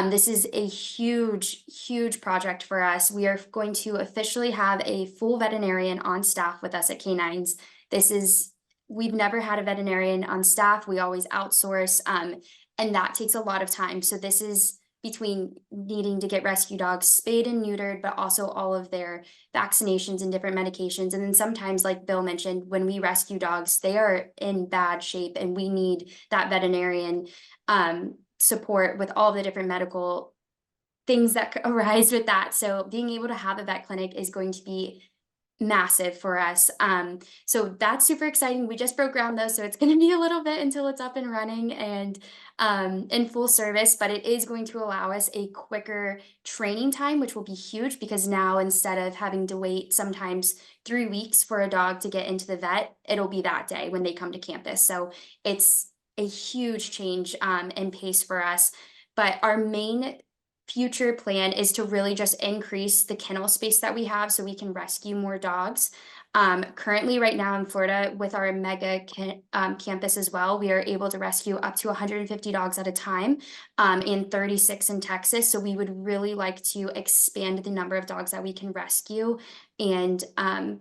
This is a huge, huge project for us. We are going to officially have a full veterinarian on staff with us at K9s. We've never had a veterinarian on staff. We always outsource, and that takes a lot of time. So this is between needing to get rescue dogs spayed and neutered, but also all of their vaccinations and different medications. And then sometimes, like Bill mentioned, when we rescue dogs, they are in bad shape and we need that veterinarian support with all the different medical things that arise with that. So being able to have a vet clinic is going to be massive for us. So that's super exciting. We just broke ground though, so it's going to be a little bit until it's up and running and in full service, but it is going to allow us a quicker training time, which will be huge because now instead of having to wait sometimes 3 weeks for a dog to get into the vet, it'll be that day when they come to campus. So it's a huge change in pace for us. But our main future plan is to really just increase the kennel space that we have so we can rescue more dogs. Currently, right now in Florida, with our campus as well, we are able to rescue up to 150 dogs at a time, and 36 in Texas. So we would really like to expand the number of dogs that we can rescue and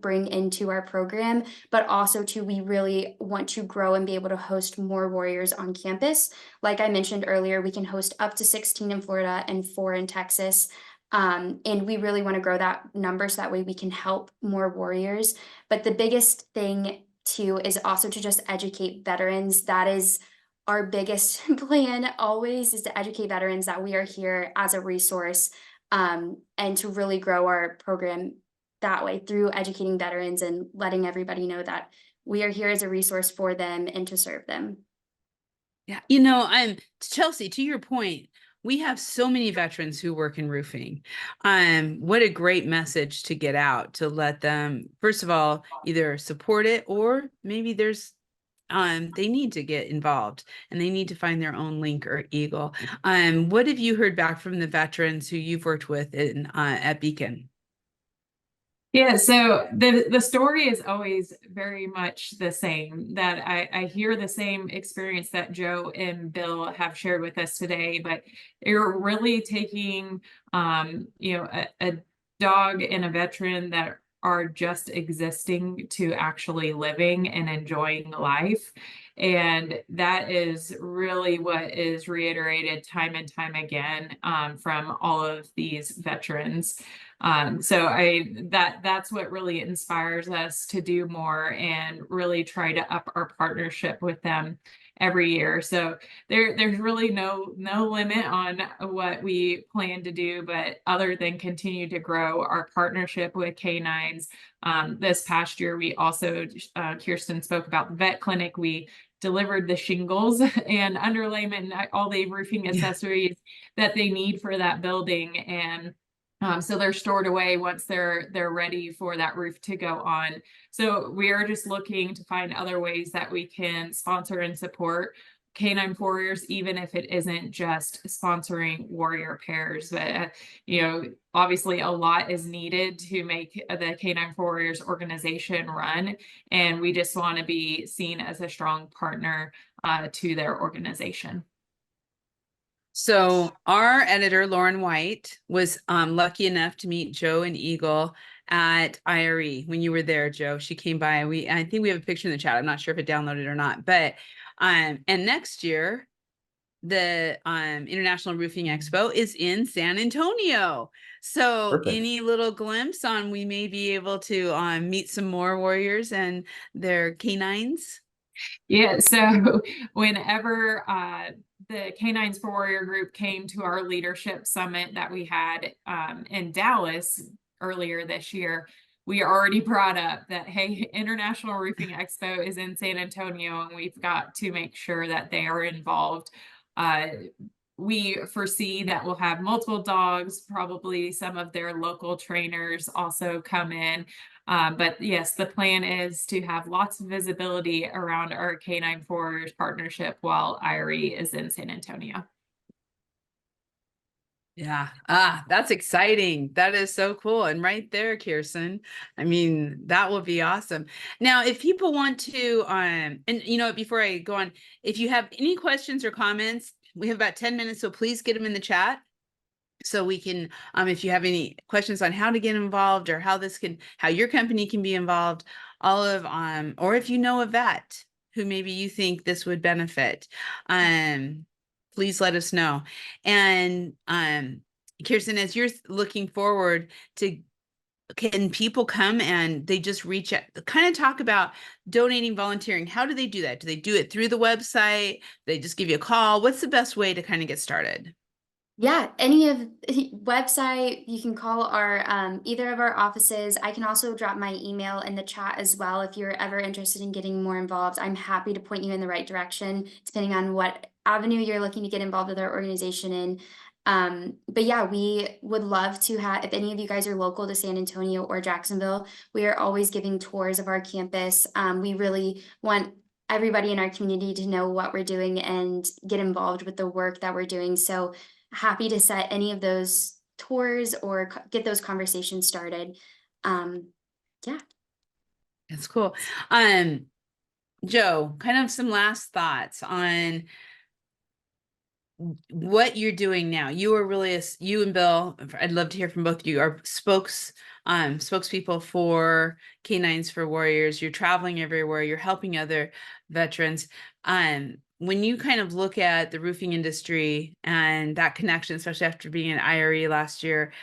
bring into our program, but also we really want to grow and be able to host more warriors on campus. Like I mentioned earlier, we can host up to 16 in Florida and 4 in Texas. And we really want to grow that number so that way we can help more warriors. But the biggest thing too is also to just educate veterans. That is our biggest plan always, is to educate veterans that we are here as a resource, and to really grow our program that way through educating veterans and letting everybody know that we are here as a resource for them and to serve them. Yeah, I'm Chelsea, to your point, we have so many veterans who work in roofing. What a great message to get out, to let them, first of all, either support it or maybe they need to get involved and they need to find their own link or eagle. What have you heard back from the veterans who you've worked with at Beacon? Yeah, so the story is always very much the same, that I hear the same experience that Joe and Bill have shared with us today, but you're really taking a dog and a veteran that are just existing to actually living and enjoying life. And that is really what is reiterated time and time again from all of these veterans. So that's what really inspires us to do more and really try to up our partnership with them every year. So there's really no limit on what we plan to do, but other than continue to grow our partnership with K9s. This past year, we also, Kirsten spoke about the vet clinic. We delivered the shingles and underlayment and all the roofing accessories that they need for that building. And so they're stored away once they're ready for that roof to go on. So we are just looking to find other ways that we can sponsor and support K9 warriors, even if it isn't just sponsoring warrior pairs. But obviously a lot is needed to make the K9 warriors organization run, and we just want to be seen as a strong partner to their organization. So our editor, Lauren White, was lucky enough to meet Joe and Eagle at IRE when you were there, Joe. She came by. I think we have a picture in the chat. I'm not sure if it downloaded or not, but and next year the International Roofing Expo is in San Antonio. So Perfect. any little glimpse on we may be able to meet some more warriors and their K9s? Yeah, so whenever the K9s for Warrior group came to our leadership summit that we had in Dallas earlier this year, we already brought up that, hey, International Roofing Expo is in San Antonio, and we've got to make sure that they are involved. We foresee that we'll have multiple dogs, probably some of their local trainers also come in. But yes, the plan is to have lots of visibility around our K9 Forwarders partnership while IRE is in San Antonio. Yeah. That's exciting. That is so cool. And right there, Kirsten, I mean, that will be awesome. Now, if people want to, and you know, before I go on, if you have any questions or comments, we have about 10 minutes, so please get them in the chat. So we can, if you have any questions on how to get involved or how your company can be involved, or if you know a vet who maybe you think this would benefit, please let us know. And Kirsten, as you're looking forward to, can people come and they just reach out, kind of talk about donating, volunteering? How do they do that? Do they do it through the website? They just give you a call? What's the best way to kind of get started? Yeah, any of website, you can call our either of our offices. I can also drop my email in the chat as well if you're ever interested in getting more involved. I'm happy to point you in the right direction, depending on what avenue you're looking to get involved with our organization in. But yeah, we would love to have, if any of you guys are local to San Antonio or Jacksonville, we are always giving tours of our campus. We really want everybody in our community to know what we're doing and get involved with the work that we're doing. So happy to set any of those tours or get those conversations started. Yeah. That's cool. Joe, kind of some last thoughts on what you're doing now. You are really you and Bill, I'd love to hear from both of you, are spokespeople for K9s for Warriors. You're traveling everywhere, you're helping other veterans. When you kind of look at the roofing industry and that connection, especially after being in IRE last year,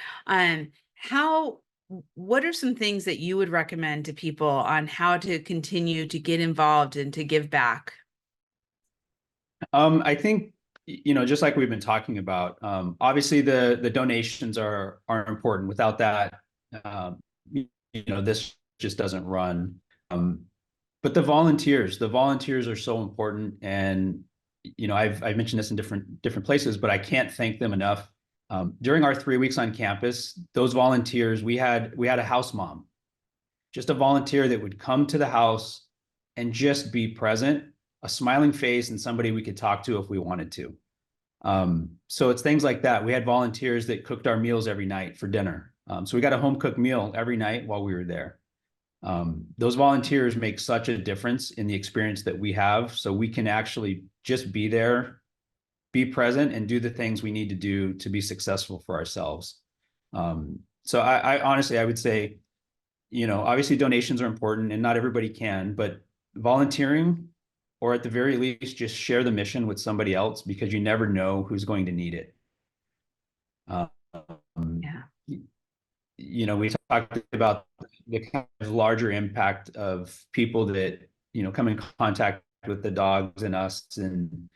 what are some things that you would recommend to people on how to continue to get involved and to give back? I think, you know, just like we've been talking about, obviously the donations are important. Without that, you know, this just doesn't run. But the volunteers are so important. And, you know, I've mentioned this in different places, but I can't thank them enough. During our 3 weeks on campus, those volunteers, we had a house mom, just a volunteer that would come to the house and just be present, a smiling face, and somebody we could talk to if we wanted to. So it's things like that. We had volunteers that cooked our meals every night for dinner. So we got a home cooked meal every night while we were there. Those volunteers make such a difference in the experience that we have. So we can actually just be there, be present, and do the things we need to do to be successful for ourselves. So I honestly, I would say, you know, obviously donations are important and not everybody can, but volunteering, or at the very least, just share the mission with somebody else, because you never know who's going to need it. Yeah. You know, we talked about the kind of larger impact of people that, you know, come in contact with the dogs and us, and,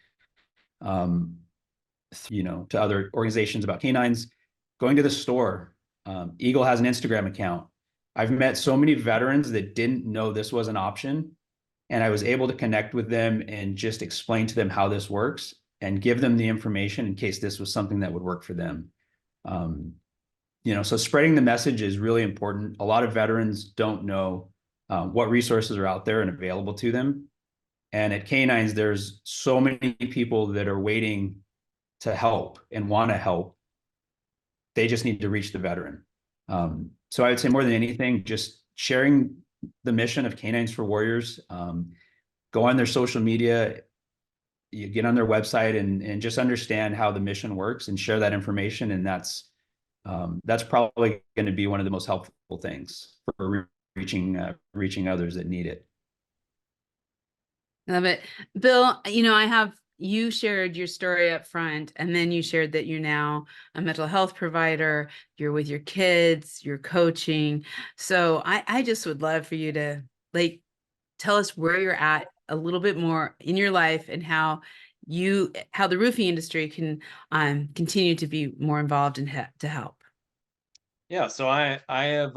you know, to other organizations about K9s, going to the store. Eagle has an Instagram account. I've met so many veterans that didn't know this was an option, and I was able to connect with them and just explain to them how this works and give them the information in case this was something that would work for them. You know, so spreading the message is really important. A lot of veterans don't know what resources are out there and available to them. And at K9s, there's so many people that are waiting to help and want to help. They just need to reach the veteran. So I would say more than anything, just sharing the mission of K9s for Warriors. Go on their social media, you get on their website, and just understand how the mission works and share that information. And that's That's probably going to be one of the most helpful things for reaching others that need it. I love it. Bill, I have you shared your story up front, and then you shared that you're now a mental health provider, you're with your kids, you're coaching. So I just would love for you to tell us where you're at a little bit more in your life and how the roofing industry can continue to be more involved and to help. Yeah, so I have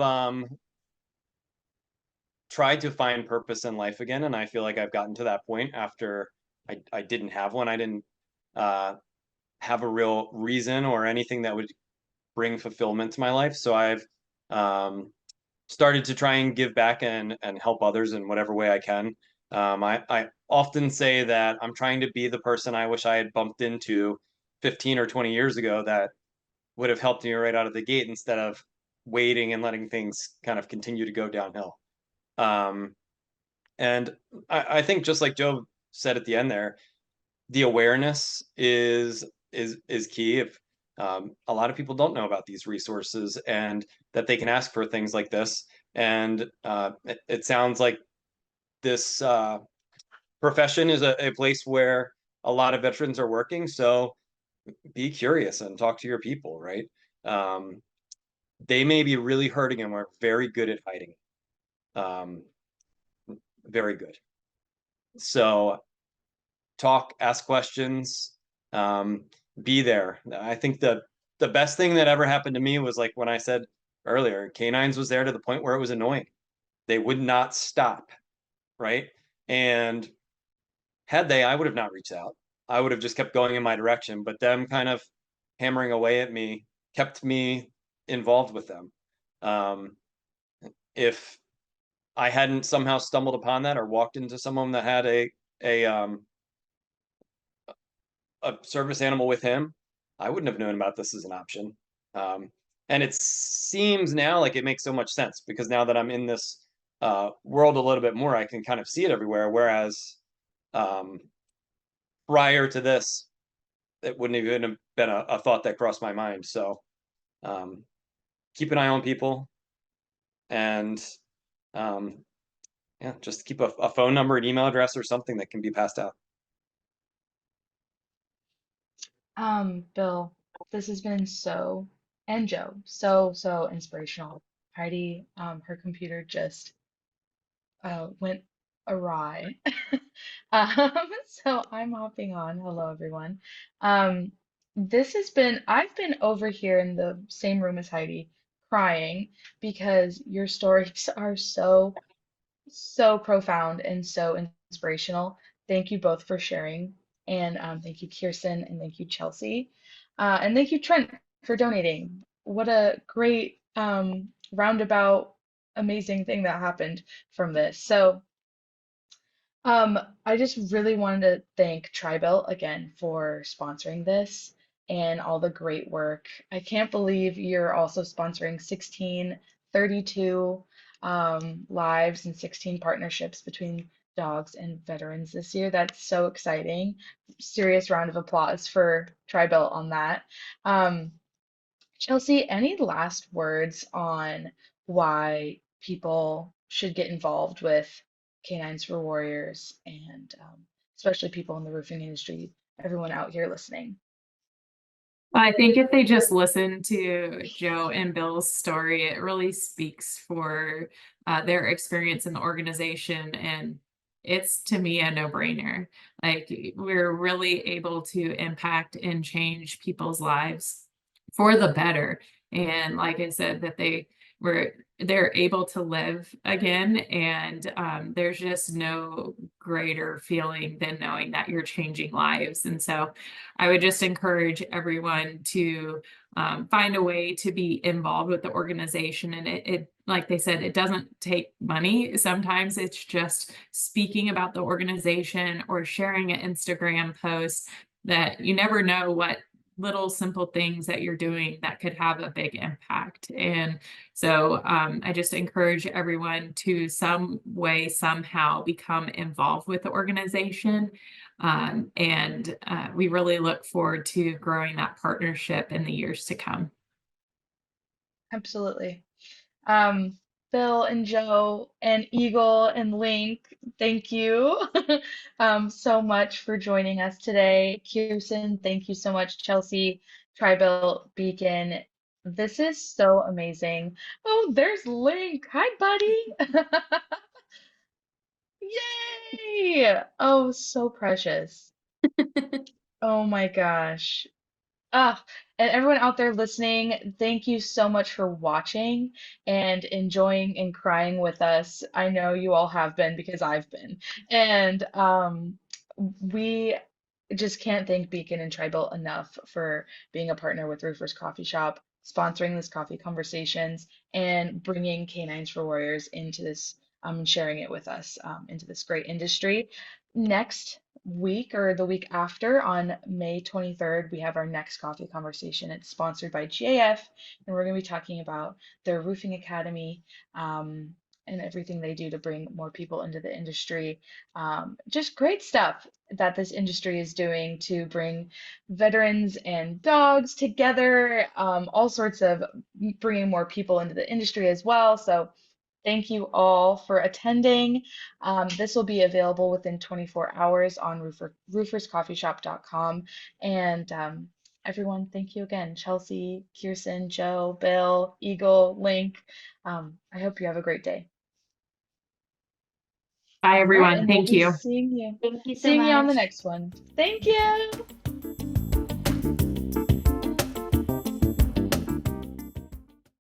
tried to find purpose in life again, and I feel like I've gotten to that point after I didn't have one. I didn't have a real reason or anything that would bring fulfillment to my life. So I've started to try and give back and help others in whatever way I can. I often say that I'm trying to be the person I wish I had bumped into 15 or 20 years ago that would have helped me right out of the gate instead of waiting and letting things kind of continue to go downhill. And I think just like Joe said at the end there, the awareness is key. If a lot of people don't know about these resources and that they can ask for things like this, and it sounds like this profession is a place where a lot of veterans are working. So be curious and talk to your people, right? They may be really hurting and we're very good at hiding. Um, very good. So talk, ask questions, be there. I think the best thing that ever happened to me was like when I said earlier, K9s was there to the point where it was annoying. They would not stop, right? And had they, I would have not reached out. I would have just kept going in my direction, but them kind of hammering away at me kept me involved with them. If I hadn't somehow stumbled upon that or walked into someone that had a service animal with him, I wouldn't have known about this as an option. And it seems now like it makes so much sense because now that I'm in this world a little bit more, I can kind of see it everywhere. Whereas prior to this, it wouldn't even have been a thought that crossed my mind. So keep an eye on people and yeah, just keep a phone number, an email address, or something that can be passed out. Bill, this has been and Joe, so inspirational. Heidi, her computer just went awry. So I'm hopping on. Hello, everyone. Um, I've been over here in the same room as Heidi, crying because your stories are so profound and so inspirational. Thank you both for sharing. And thank you, Kirsten, and thank you, Chelsea. And thank you, Trent, for donating. What a great roundabout, amazing thing that happened from this. So I just really wanted to thank Tribelt again for sponsoring this and all the great work. I can't believe you're also sponsoring 1632 lives and 16 partnerships between dogs and veterans this year. That's so exciting. Serious round of applause for Tribelt on that. Um, Chelsea, any last words on why people should get involved with K9s for Warriors and especially people in the roofing industry, everyone out here listening? I think if they just listen to Joe and Bill's story, it really speaks for their experience in the organization. And it's, to me, a no-brainer. Like, we're really able to impact and change people's lives for the better. And like I said, that they're able to live again. And there's just no greater feeling than knowing that you're changing lives. And so I would just encourage everyone to find a way to be involved with the organization. And it, like they said, it doesn't take money. Sometimes it's just speaking about the organization or sharing an Instagram post. That you never know what little simple things that you're doing that could have a big impact. And so I just encourage everyone to some way, somehow become involved with the organization. And we really look forward to growing that partnership in the years to come. Absolutely. Bill and Joe and Eagle and Link, thank you so much for joining us today. Kirsten, thank you so much. Chelsea, Tribuilt, Beacon, this is so amazing. Oh, there's Link. Hi, buddy. Yay! Oh, so precious. Oh my gosh. Ah, and everyone out there listening, thank you so much for watching and enjoying and crying with us. I know you all have been because I've been. And we just can't thank Beacon and Tribal enough for being a partner with Roofer's Coffee Shop, sponsoring this coffee conversations, and bringing K9s for Warriors into this, and sharing it with us into this great industry. Next week or the week after, on May 23rd, we have our next coffee conversation. It's sponsored by GAF, and we're going to be talking about their roofing academy and everything they do to bring more people into the industry. Just great stuff that this industry is doing to bring veterans and dogs together, all sorts of bringing more people into the industry as well. So thank you all for attending. This will be available within 24 hours on rooferscoffeeshop.com. And everyone, thank you again. Chelsea, Kirsten, Joe, Bill, Eagle, Link. I hope you have a great day. Bye, All right, everyone. and we'll Thank be you. Thank you so seeing you on the much. next one. Thank you.